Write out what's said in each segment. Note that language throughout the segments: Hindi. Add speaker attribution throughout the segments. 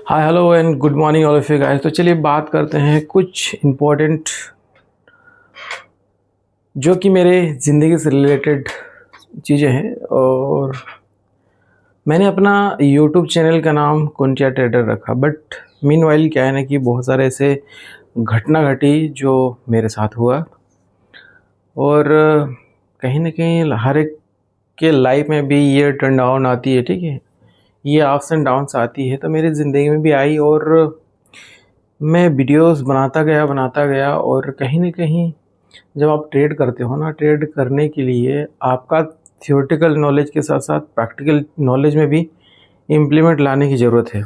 Speaker 1: Hi hello and good morning all of you guys. तो चलिए बात करते हैं कुछ इम्पोर्टेंट जो कि मेरे ज़िंदगी से रिलेटेड चीज़ें हैं। और मैंने अपना यूट्यूब चैनल का नाम कुंटिया ट्रेडर रखा, बट मीनवाइल क्या है ना कि बहुत सारे ऐसे घटना घटी जो मेरे साथ हुआ। और कहीं ना कहीं हर एक के लाइफ में भी ये टर्न डाउन आती है, ठीक है, ये अप्स एंड डाउन्स आती है, तो मेरी ज़िंदगी में भी आई। और मैं वीडियोस बनाता गया और कहीं न कहीं जब आप ट्रेड करते हो ना, ट्रेड करने के लिए आपका थ्योरेटिकल नॉलेज के साथ-साथ प्रैक्टिकल नॉलेज में भी इम्प्लीमेंट लाने की ज़रूरत है।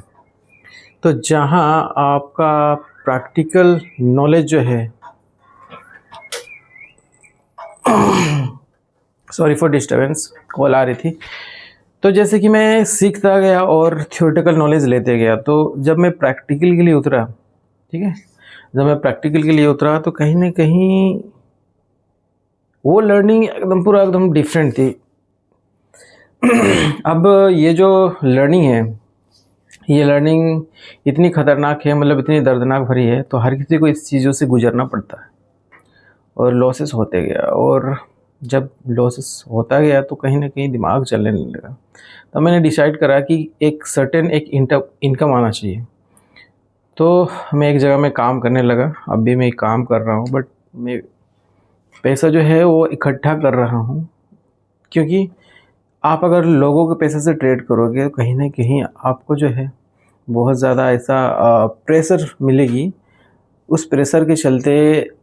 Speaker 1: तो जहाँ आपका प्रैक्टिकल नॉलेज जो है सॉरी फॉर डिस्टर्बेंस, कॉल आ रही थी। तो जैसे कि मैं सीखता गया और थ्योरेटिकल नॉलेज लेते गया, तो जब मैं प्रैक्टिकल के लिए उतरा, ठीक है? जब मैं प्रैक्टिकल के लिए उतरा तो कहीं न कहीं वो लर्निंग एकदम डिफरेंट थी। अब ये जो लर्निंग है, ये लर्निंग इतनी ख़तरनाक है, मतलब इतनी दर्दनाक भरी है, तो हर किसी को इस चीज़ों से गुज़रना पड़ता है और लॉसेस होते गया। और जब लॉसेस होता गया तो कहीं न कहीं दिमाग चलने नहीं लगा। तो मैंने डिसाइड करा कि एक सर्टेन एक इनकम आना चाहिए। तो मैं एक जगह में काम करने लगा, अब भी मैं काम कर रहा हूँ, बट मैं पैसा जो है वो इकट्ठा कर रहा हूँ। क्योंकि आप अगर लोगों के पैसे से ट्रेड करोगे तो कहीं न कहीं आपको जो है बहुत ज़्यादा ऐसा प्रेशर मिलेगी। उस प्रेशर के चलते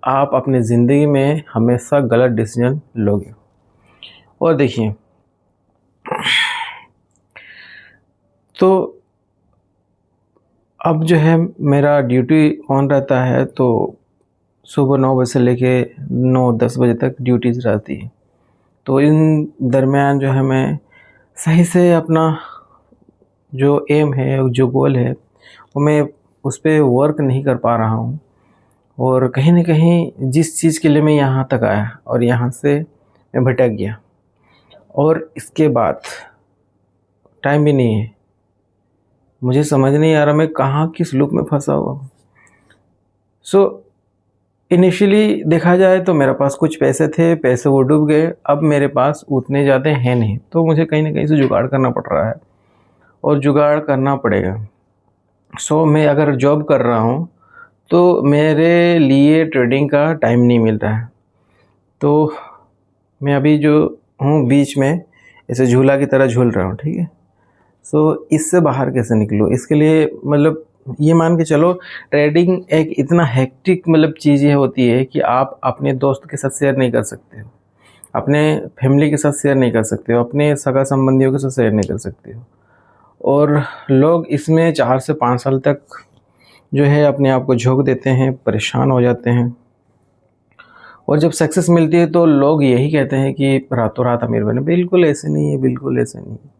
Speaker 1: आप अपनी ज़िंदगी में हमेशा गलत डिसीजन लोगे। और देखिए, तो अब जो है मेरा ड्यूटी ऑन रहता है, तो सुबह 9 बजे से लेके 9-10 बजे तक ड्यूटीज़ रहती है। तो इन दरमियान जो है मैं सही से अपना जो एम है, जो गोल है, वो मैं उस पे वर्क नहीं कर पा रहा हूँ। और कहीं न कहीं जिस चीज़ के लिए मैं यहाँ तक आया और यहाँ से मैं भटक गया, और इसके बाद टाइम भी नहीं है। मुझे समझ नहीं आ रहा मैं कहाँ किस लूप में फँसा हुआ हूँ। सो इनिशियली देखा जाए तो मेरे पास कुछ पैसे थे, पैसे वो डूब गए। अब मेरे पास उतने ज़्यादा हैं नहीं, तो मुझे कहीं न कहीं से जुगाड़ करना पड़ रहा है और जुगाड़ करना पड़ेगा। सो मैं अगर जॉब कर रहा हूँ तो मेरे लिए ट्रेडिंग का टाइम नहीं मिल रहा है। तो मैं अभी जो हूँ बीच में ऐसे झूला की तरह झूल रहा हूँ, ठीक है? सो इससे बाहर कैसे निकलूँ? इसके लिए मतलब ये मान के चलो, ट्रेडिंग एक इतना हेक्टिक मतलब चीज़ ये होती है कि आप अपने दोस्त के साथ शेयर नहीं कर सकते हो, अपने फैमिली के साथ शेयर नहीं कर सकते हो, अपने सगा-संबंधियों के साथ शेयर नहीं कर सकते हो। और लोग इसमें 4 से 5 साल तक जो है अपने आप को झोंक देते हैं, परेशान हो जाते हैं। और जब सक्सेस मिलती है तो लोग यही कहते हैं कि रातों रात अमीर बने। बिल्कुल ऐसे नहीं है, बिल्कुल ऐसे नहीं है।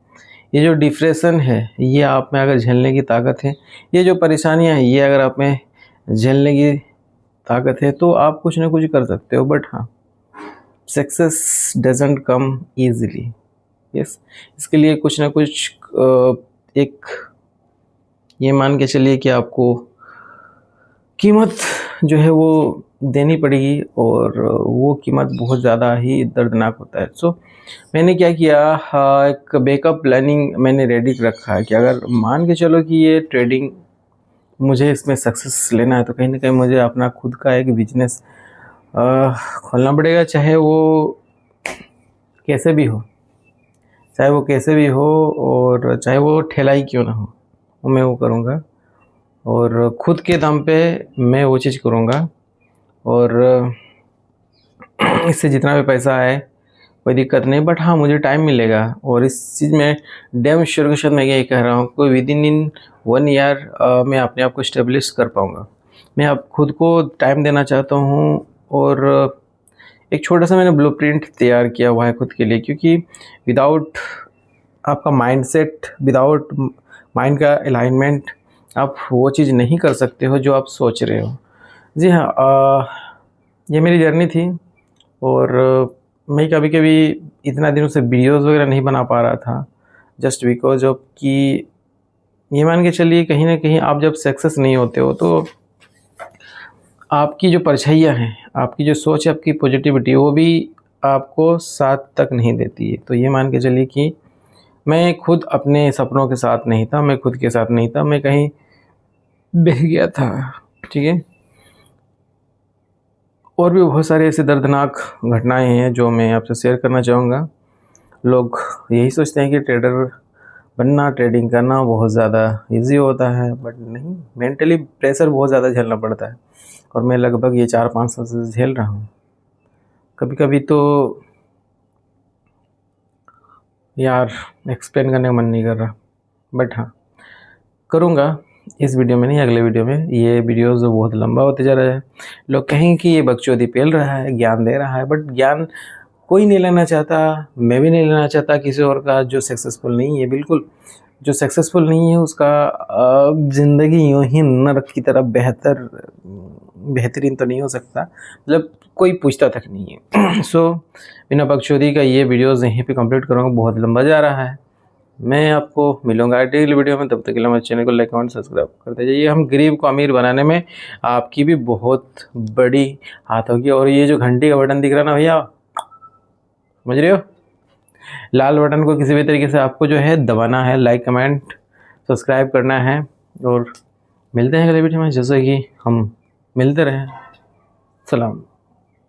Speaker 1: ये जो डिप्रेशन है, ये आप में अगर झेलने की ताकत है, ये जो परेशानियाँ हैं, ये अगर आप में झेलने की ताकत है, तो आप कुछ ना कुछ कर सकते हो। बट हाँ, success doesn't come easily. Yes, इसके लिए कुछ ना कुछ एक ये मान के चलिए कि आपको कीमत जो है वो देनी पड़ेगी, और वो कीमत बहुत ज़्यादा ही दर्दनाक होता है। सो मैंने क्या किया, एक बैकअप प्लानिंग मैंने रेडी रखा है कि अगर मान के चलो कि ये ट्रेडिंग मुझे इसमें सक्सेस लेना है, तो कहीं न कहीं मुझे अपना खुद का एक बिज़नेस खोलना पड़ेगा, चाहे वो कैसे भी हो, चाहे वो कैसे भी हो, और चाहे वो ठेला ही क्यों ना हो, वो मैं वो करूँगा और खुद के दम पे मैं वो चीज़ करूँगा। और इससे जितना भी पैसा आए कोई दिक्कत नहीं, बट हाँ मुझे टाइम मिलेगा। और इस चीज़ में डैम श्योर के साथ मैं यही कह रहा हूँ, कोई विदिन इन 1 ईयर मैं अपने आप को इस्टेब्लिश कर पाऊँगा। मैं अब खुद को टाइम देना चाहता हूँ, और एक छोटा-सा मैंने ब्लूप्रिंट तैयार किया हुआ है खुद के लिए, क्योंकि विदाउट आपका माइंडसेट, विदाउट माइंड का अलाइनमेंट आप वो चीज़ नहीं कर सकते हो जो आप सोच रहे हो। जी हाँ, ये मेरी जर्नी थी। और मैं कभी-कभी इतना दिनों से वीडियोज़ वगैरह नहीं बना पा रहा था, जस्ट बिकॉज़ ऑफ कि ये मान के चलिए कहीं ना कहीं आप जब सक्सेस नहीं होते हो तो आपकी जो परछाइयाँ हैं, आपकी जो सोच है, आपकी पॉजिटिविटी, वो भी आपको साथ तक नहीं देती है। तो ये मान के चलिए कि मैं खुद अपने सपनों के साथ नहीं था, मैं खुद के साथ नहीं था, मैं कहीं बह गया था, ठीक है। और भी बहुत सारे ऐसे दर्दनाक घटनाएं हैं जो मैं आपसे शेयर करना चाहूँगा। लोग यही सोचते हैं कि ट्रेडर बनना, ट्रेडिंग करना बहुत ज़्यादा इजी होता है, बट नहीं, मेंटली प्रेशर बहुत ज़्यादा झेलना पड़ता है। और मैं लगभग ये 4-5 साल से झेल रहा हूँ। कभी कभी तो यार एक्सप्लेन करने का मन नहीं कर रहा, बट हाँ करूँगा, इस वीडियो में नहीं, अगले वीडियो में। ये वीडियो जो बहुत लंबा होते जा रहा है, लोग कहेंगे कि ये बकचोदी पेल रहा है, ज्ञान दे रहा है, बट ज्ञान कोई नहीं लेना चाहता, मैं भी नहीं लेना चाहता किसी और का जो सक्सेसफुल नहीं है। बिल्कुल, जो सक्सेसफुल नहीं है उसका ज़िंदगी यूँ ही नर्क की तरह बेहतरीन तो नहीं हो सकता, मतलब कोई पूछता तक नहीं है। सो बिना बकचोदी का ये वीडियोज़ यहीं पे कंप्लीट करूँगा, बहुत लंबा जा रहा है। मैं आपको मिलूँगा अगली वीडियो में, तब तक के लिए हमारे चैनल को लाइक कमेंट सब्सक्राइब करते जाइए। हम गरीब को अमीर बनाने में आपकी भी बहुत बड़ी हाथ होगी। और ये जो घंटी का बटन दिख रहा है ना भैया, समझ रहे हो, लाल बटन को किसी भी तरीके से आपको जो है दबाना है, लाइक कमेंट सब्सक्राइब करना है। और मिलते हैं अगले वीडियो में, जैसे कि हम मिलते रहें। सलाम।